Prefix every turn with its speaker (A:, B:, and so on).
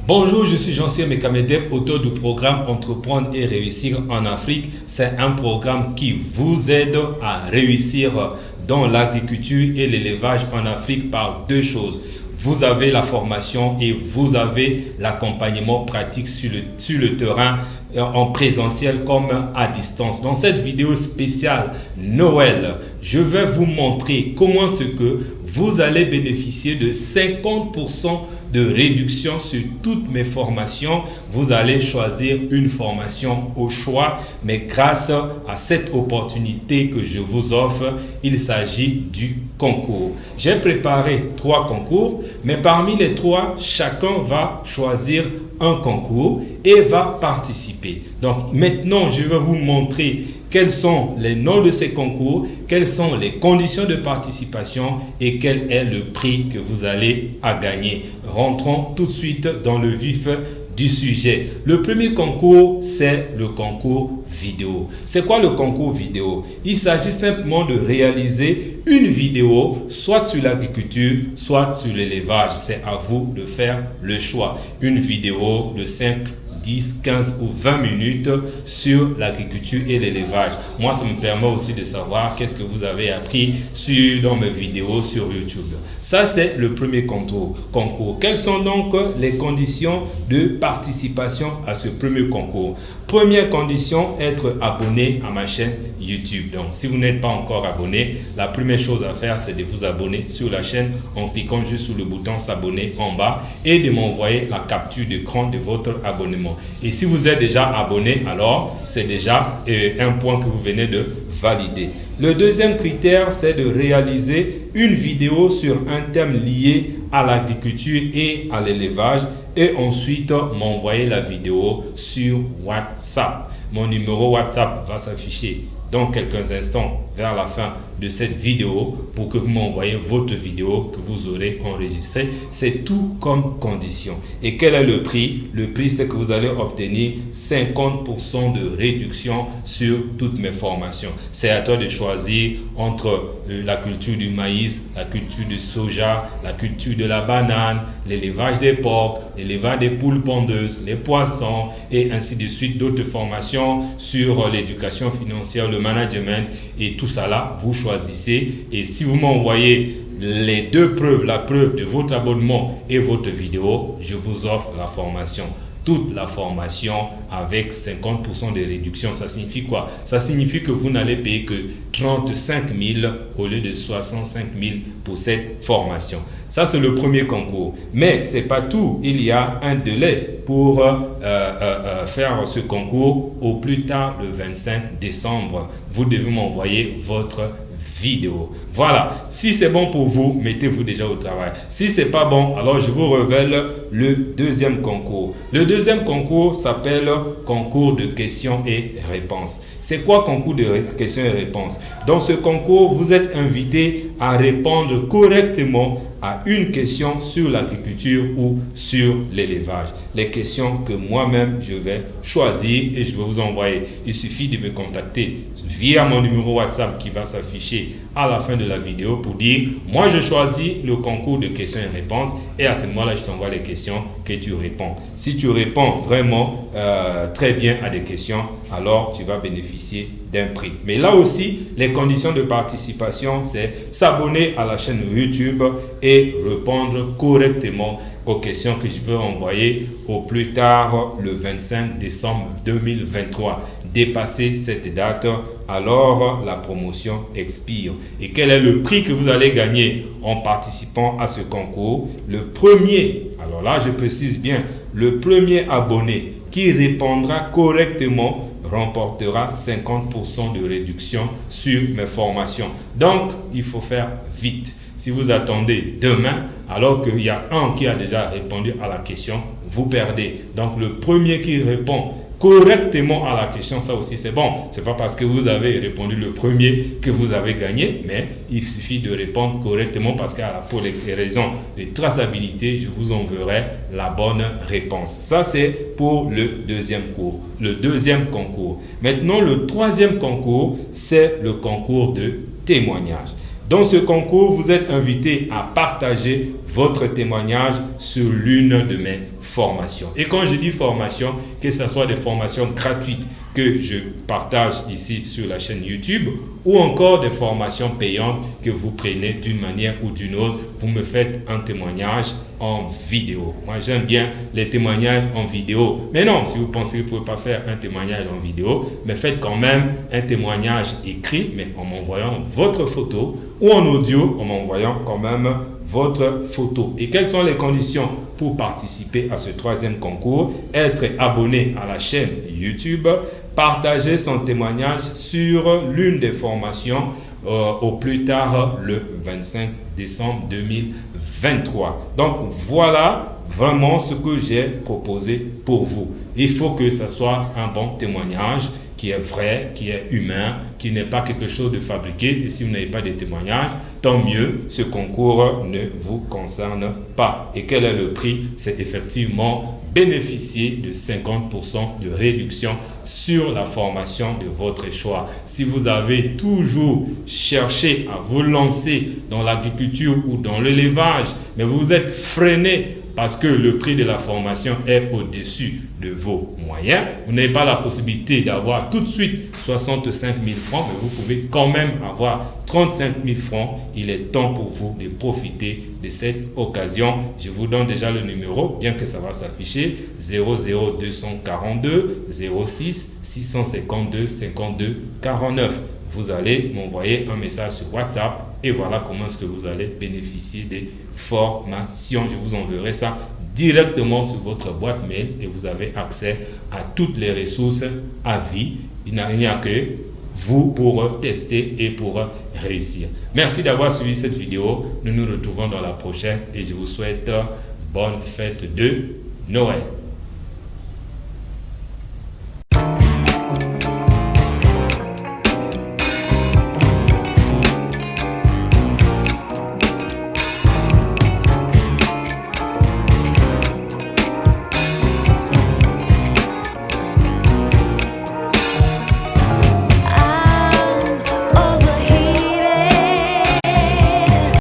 A: Bonjour, je suis Jean-Cyr Mekamedeb, auteur du programme Entreprendre et réussir en Afrique. C'est un programme qui vous aide à réussir dans l'agriculture et l'élevage en Afrique par deux choses. Vous avez la formation et vous avez l'accompagnement pratique sur le terrain en présentiel comme à distance. Dans cette vidéo spéciale Noël, je vais vous montrer comment ce que vous allez bénéficier de 50% de réduction sur toutes mes formations. Vous allez choisir une formation au choix, mais grâce à cette opportunité que je vous offre, il s'agit du concours. J'ai préparé 3 concours, mais parmi les 3, chacun va choisir un concours et va participer. Donc maintenant, je vais vous montrer quels sont les noms de ces concours, quelles sont les conditions de participation et quel est le prix que vous allez à gagner. Rentrons tout de suite dans le vif du sujet. Le premier concours, c'est le concours vidéo. C'est quoi le concours vidéo? Il s'agit simplement de réaliser une vidéo, soit sur l'agriculture, soit sur l'élevage. C'est à vous de faire le choix. Une vidéo de 5, 10, 15 ou 20 minutes sur l'agriculture et l'élevage. Moi, ça me permet aussi de savoir qu'est-ce que vous avez appris dans mes vidéos sur YouTube. Ça, c'est le premier concours. Quelles sont donc les conditions de participation à ce premier concours? Première condition, être abonné à ma chaîne YouTube. Donc, si vous n'êtes pas encore abonné, la première chose à faire, c'est de vous abonner sur la chaîne en cliquant juste sur le bouton s'abonner en bas et de m'envoyer la capture d'écran de votre abonnement. Et si vous êtes déjà abonné, alors c'est déjà un point que vous venez de valider. Le deuxième critère, c'est de réaliser une vidéo sur un thème lié à l'agriculture et à l'élevage et ensuite m'envoyer la vidéo sur WhatsApp. Mon numéro WhatsApp va s'afficher dans quelques instants vers la fin de cette vidéo pour que vous m'envoyez votre vidéo que vous aurez enregistrée. C'est tout comme condition. Et quel est le prix? Le prix, c'est que vous allez obtenir 50% de réduction sur toutes mes formations. C'est à toi de choisir entre la culture du maïs, la culture du soja, la culture de la banane, l'élevage des porcs, l'élevage des poules pondeuses, les poissons et ainsi de suite. D'autres formations sur l'éducation financière, le management et tout ça là, vous choisissez. Et si vous m'envoyez les deux preuves, la preuve de votre abonnement et votre vidéo, je vous offre la formation. Toute la formation avec 50% de réduction. Ça signifie quoi? Ça signifie que vous n'allez payer que 35 000 au lieu de 65 000 pour cette formation. Ça, c'est le premier concours. Mais ce n'est pas tout. Il y a un délai pour faire ce concours. Au plus tard, le 25 décembre, vous devez m'envoyer votre vidéo. Voilà, si c'est bon pour vous, mettez-vous déjà au travail. Si c'est pas bon, alors je vous révèle le deuxième concours. Le deuxième concours s'appelle concours de questions et réponses. C'est quoi concours de questions et réponses? Dans ce concours, vous êtes invité à répondre correctement à une question sur l'agriculture ou sur l'élevage. Les questions que moi-même je vais choisir et je vais vous envoyer. Il suffit de me contacter via mon numéro WhatsApp qui va s'afficher à la fin de la vidéo pour dire moi je choisis le concours de questions et réponses et à ce moment-là je t'envoie les questions que tu réponds. Si tu réponds vraiment très bien à des questions, alors tu vas bénéficier d'un prix. Mais là aussi, les conditions de participation, c'est s'abonner à la chaîne YouTube et répondre correctement aux questions que je veux envoyer au plus tard le 25 décembre 2023. Dépasser cette date, alors la promotion expire. Et quel est le prix que vous allez gagner en participant à ce concours? Le premier, alors là je précise bien, le premier abonné qui répondra correctement remportera 50% de réduction sur mes formations. Donc, il faut faire vite. Si vous attendez demain, alors qu'il y a un qui a déjà répondu à la question, vous perdez. Donc, le premier qui répond correctement à la question, ça aussi c'est bon. C'est pas parce que vous avez répondu le premier que vous avez gagné, mais il suffit de répondre correctement parce que pour les raisons de traçabilité, je vous enverrai la bonne réponse. Ça c'est pour le deuxième cours, le deuxième concours. Maintenant le troisième concours, c'est le concours de témoignage. Dans ce concours, vous êtes invité à partager votre témoignage sur l'une de mes formations. Et quand je dis formation, que ce soit des formations gratuites que je partage ici sur la chaîne YouTube ou encore des formations payantes que vous prenez d'une manière ou d'une autre, vous me faites un témoignage en vidéo. Moi, j'aime bien les témoignages en vidéo. Mais non, si vous pensez que vous ne pouvez pas faire un témoignage en vidéo, mais faites quand même un témoignage écrit, mais en m'envoyant votre photo ou en audio, en m'envoyant quand même votre photo. Et quelles sont les conditions pour participer à ce troisième concours? Être abonné à la chaîne YouTube, partager son témoignage sur l'une des formations au plus tard le 25 décembre 2023. Donc voilà vraiment ce que j'ai proposé pour vous. Il faut que ce soit un bon témoignage qui est vrai, qui est humain, qui n'est pas quelque chose de fabriqué. Et si vous n'avez pas de témoignage, tant mieux, ce concours ne vous concerne pas. Et quel est le prix? C'est effectivement bénéficier de 50% de réduction sur la formation de votre choix. Si vous avez toujours cherché à vous lancer dans l'agriculture ou dans l'élevage, mais vous êtes freiné parce que le prix de la formation est au-dessus de vos moyens, vous n'avez pas la possibilité d'avoir tout de suite 65 000 francs, mais vous pouvez quand même avoir 35 000 francs. Il est temps pour vous de profiter de cette occasion. Je vous donne déjà le numéro, bien que ça va s'afficher, 00242 06 652 52 49. Vous allez m'envoyer un message sur WhatsApp et voilà comment est-ce que vous allez bénéficier des formations. Je vous enverrai ça directement sur votre boîte mail et vous avez accès à toutes les ressources à vie. Il n'y a que vous pour tester et pour réussir. Merci d'avoir suivi cette vidéo. Nous nous retrouvons dans la prochaine et je vous souhaite bonne fête de Noël.